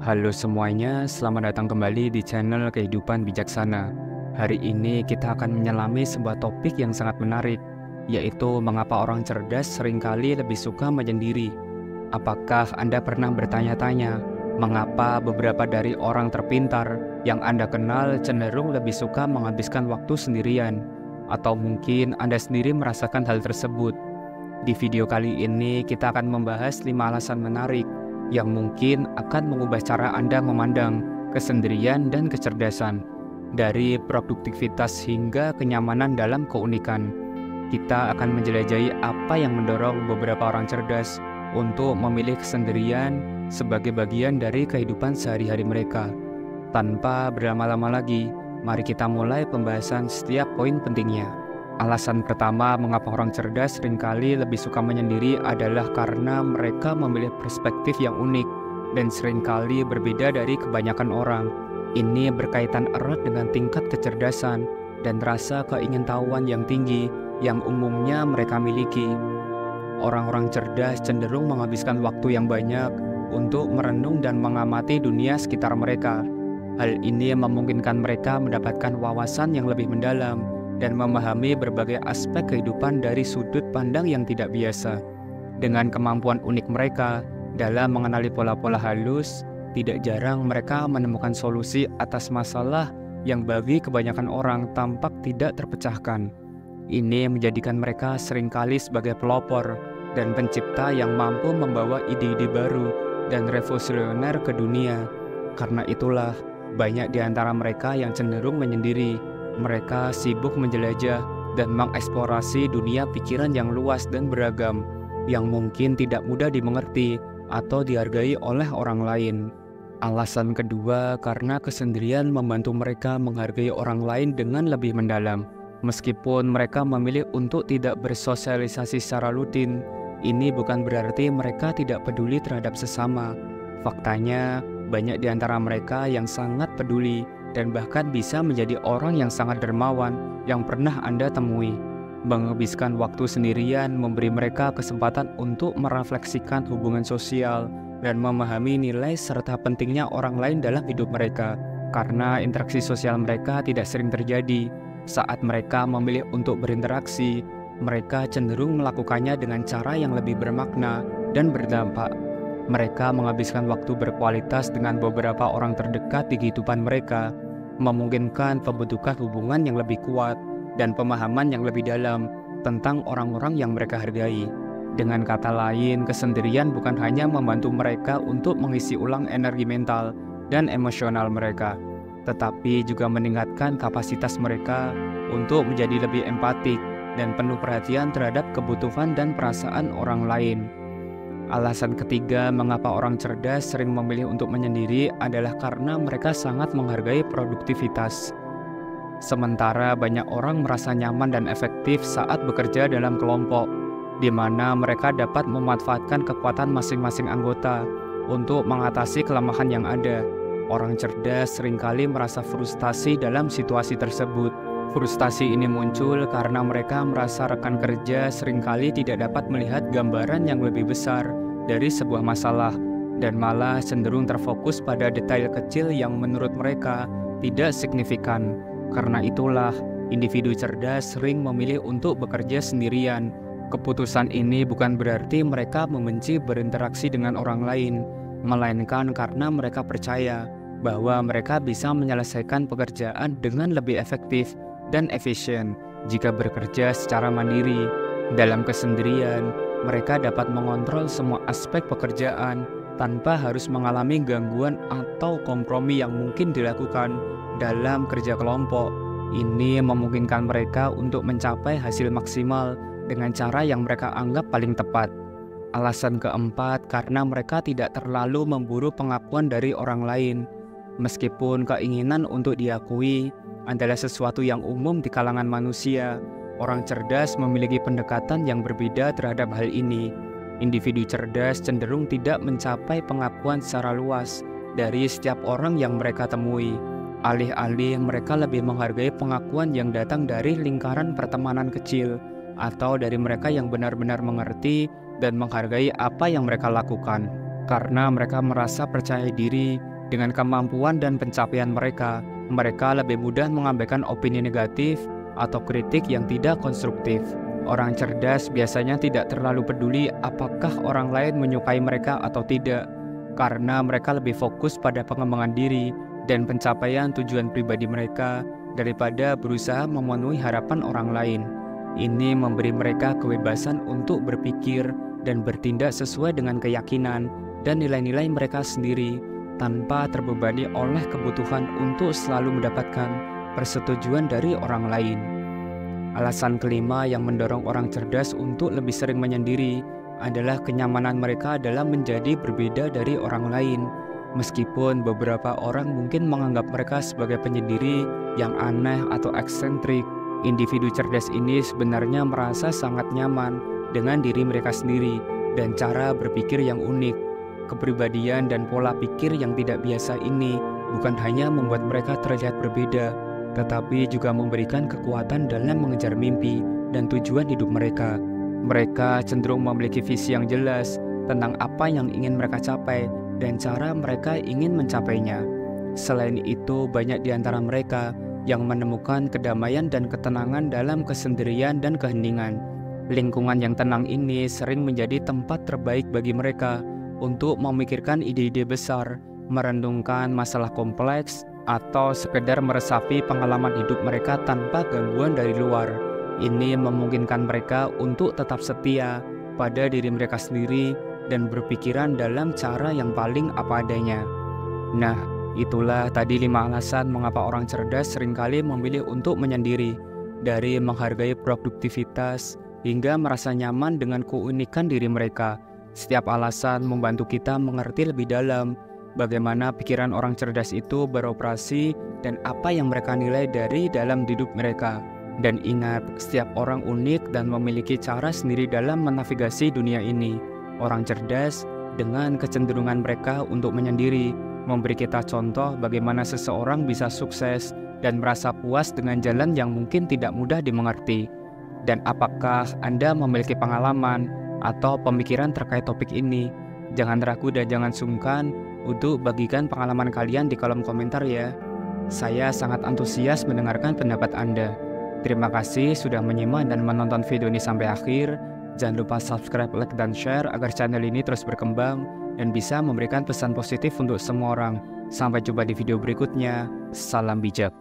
Halo semuanya, selamat datang kembali di channel Kehidupan Bijaksana. Hari ini kita akan menyelami sebuah topik yang sangat menarik, yaitu mengapa orang cerdas seringkali lebih suka menyendiri. Apakah Anda pernah bertanya-tanya, mengapa beberapa dari orang terpintar yang Anda kenal cenderung lebih suka menghabiskan waktu sendirian? Atau mungkin Anda sendiri merasakan hal tersebut? Di video kali ini kita akan membahas 5 alasan menarik yang mungkin akan mengubah cara Anda memandang kesendirian dan kecerdasan. Dari produktivitas hingga kenyamanan dalam keunikan, kita akan menjelajahi apa yang mendorong beberapa orang cerdas untuk memilih kesendirian sebagai bagian dari kehidupan sehari-hari mereka. Tanpa berlama-lama lagi, mari kita mulai pembahasan setiap poin pentingnya. Alasan pertama mengapa orang cerdas seringkali lebih suka menyendiri adalah karena mereka memilih perspektif yang unik dan seringkali berbeda dari kebanyakan orang. Ini berkaitan erat dengan tingkat kecerdasan dan rasa keingintahuan yang tinggi yang umumnya mereka miliki. Orang-orang cerdas cenderung menghabiskan waktu yang banyak untuk merenung dan mengamati dunia sekitar mereka. Hal ini memungkinkan mereka mendapatkan wawasan yang lebih mendalam dan memahami berbagai aspek kehidupan dari sudut pandang yang tidak biasa. Dengan kemampuan unik mereka dalam mengenali pola-pola halus, tidak jarang mereka menemukan solusi atas masalah yang bagi kebanyakan orang tampak tidak terpecahkan. Ini menjadikan mereka seringkali sebagai pelopor dan pencipta yang mampu membawa ide-ide baru dan revolusioner ke dunia. Karena itulah, banyak di antara mereka yang cenderung menyendiri. Mereka sibuk menjelajah dan mengeksplorasi dunia pikiran yang luas dan beragam, yang mungkin tidak mudah dimengerti atau dihargai oleh orang lain. Alasan kedua, karena kesendirian membantu mereka menghargai orang lain dengan lebih mendalam. Meskipun mereka memilih untuk tidak bersosialisasi secara rutin, ini bukan berarti mereka tidak peduli terhadap sesama. Faktanya, banyak di antara mereka yang sangat peduli dan bahkan bisa menjadi orang yang sangat dermawan yang pernah Anda temui. Menghabiskan waktu sendirian memberi mereka kesempatan untuk merefleksikan hubungan sosial dan memahami nilai serta pentingnya orang lain dalam hidup mereka. Karena interaksi sosial mereka tidak sering terjadi, saat mereka memilih untuk berinteraksi, mereka cenderung melakukannya dengan cara yang lebih bermakna dan berdampak. Mereka menghabiskan waktu berkualitas dengan beberapa orang terdekat di kehidupan mereka, memungkinkan pembentukan hubungan yang lebih kuat dan pemahaman yang lebih dalam tentang orang-orang yang mereka hargai. Dengan kata lain, kesendirian bukan hanya membantu mereka untuk mengisi ulang energi mental dan emosional mereka, tetapi juga meningkatkan kapasitas mereka untuk menjadi lebih empatik dan penuh perhatian terhadap kebutuhan dan perasaan orang lain. Alasan ketiga mengapa orang cerdas sering memilih untuk menyendiri adalah karena mereka sangat menghargai produktivitas. Sementara banyak orang merasa nyaman dan efektif saat bekerja dalam kelompok, di mana mereka dapat memanfaatkan kekuatan masing-masing anggota untuk mengatasi kelemahan yang ada. Orang cerdas seringkali merasa frustasi dalam situasi tersebut. Frustasi ini muncul karena mereka merasa rekan kerja seringkali tidak dapat melihat gambaran yang lebih besar dari sebuah masalah dan malah cenderung terfokus pada detail kecil yang menurut mereka tidak signifikan. Karena itulah, individu cerdas sering memilih untuk bekerja sendirian. Keputusan ini bukan berarti mereka membenci berinteraksi dengan orang lain, melainkan karena mereka percaya bahwa mereka bisa menyelesaikan pekerjaan dengan lebih efektif dan efisien jika bekerja secara mandiri. Dalam kesendirian, mereka dapat mengontrol semua aspek pekerjaan tanpa harus mengalami gangguan atau kompromi yang mungkin dilakukan dalam kerja kelompok. Ini memungkinkan mereka untuk mencapai hasil maksimal dengan cara yang mereka anggap paling tepat. Alasan keempat, karena mereka tidak terlalu memburu pengakuan dari orang lain. Meskipun keinginan untuk diakui adalah sesuatu yang umum di kalangan manusia, orang cerdas memiliki pendekatan yang berbeda terhadap hal ini. Individu cerdas cenderung tidak mencapai pengakuan secara luas dari setiap orang yang mereka temui. Alih-alih mereka lebih menghargai pengakuan yang datang dari lingkaran pertemanan kecil atau dari mereka yang benar-benar mengerti dan menghargai apa yang mereka lakukan. Karena mereka merasa percaya diri Dengan kemampuan dan pencapaian mereka, mereka lebih mudah mengabaikan opini negatif atau kritik yang tidak konstruktif. Orang cerdas biasanya tidak terlalu peduli apakah orang lain menyukai mereka atau tidak, karena mereka lebih fokus pada pengembangan diri dan pencapaian tujuan pribadi mereka daripada berusaha memenuhi harapan orang lain. Ini memberi mereka kebebasan untuk berpikir dan bertindak sesuai dengan keyakinan dan nilai-nilai mereka sendiri, tanpa terbebani oleh kebutuhan untuk selalu mendapatkan persetujuan dari orang lain. Alasan kelima yang mendorong orang cerdas untuk lebih sering menyendiri adalah kenyamanan mereka dalam menjadi berbeda dari orang lain. Meskipun beberapa orang mungkin menganggap mereka sebagai penyendiri yang aneh atau eksentrik, individu cerdas ini sebenarnya merasa sangat nyaman dengan diri mereka sendiri dan cara berpikir yang unik. Kepribadian dan pola pikir yang tidak biasa ini bukan hanya membuat mereka terlihat berbeda, tetapi juga memberikan kekuatan dalam mengejar mimpi dan tujuan hidup mereka. Mereka cenderung memiliki visi yang jelas tentang apa yang ingin mereka capai dan cara mereka ingin mencapainya. Selain itu, banyak di antara mereka yang menemukan kedamaian dan ketenangan dalam kesendirian dan keheningan. Lingkungan yang tenang ini sering menjadi tempat terbaik bagi mereka untuk memikirkan ide-ide besar, merenungkan masalah kompleks, atau sekedar meresapi pengalaman hidup mereka tanpa gangguan dari luar. Ini memungkinkan mereka untuk tetap setia pada diri mereka sendiri dan berpikiran dalam cara yang paling apa adanya. Nah, itulah tadi 5 alasan mengapa orang cerdas seringkali memilih untuk menyendiri, dari menghargai produktivitas hingga merasa nyaman dengan keunikan diri mereka. Setiap alasan membantu kita mengerti lebih dalam bagaimana pikiran orang cerdas itu beroperasi dan apa yang mereka nilai dari dalam hidup mereka. Dan ingat, setiap orang unik dan memiliki cara sendiri dalam menavigasi dunia ini. Orang cerdas dengan kecenderungan mereka untuk menyendiri memberi kita contoh bagaimana seseorang bisa sukses dan merasa puas dengan jalan yang mungkin tidak mudah dimengerti. Dan apakah Anda memiliki pengalaman atau pemikiran terkait topik ini? Jangan ragu dan jangan sungkan untuk bagikan pengalaman kalian di kolom komentar ya. Saya sangat antusias mendengarkan pendapat Anda. Terima kasih sudah menyimak dan menonton video ini sampai akhir. Jangan lupa subscribe, like, dan share agar channel ini terus berkembang dan bisa memberikan pesan positif untuk semua orang. Sampai jumpa di video berikutnya. Salam bijak.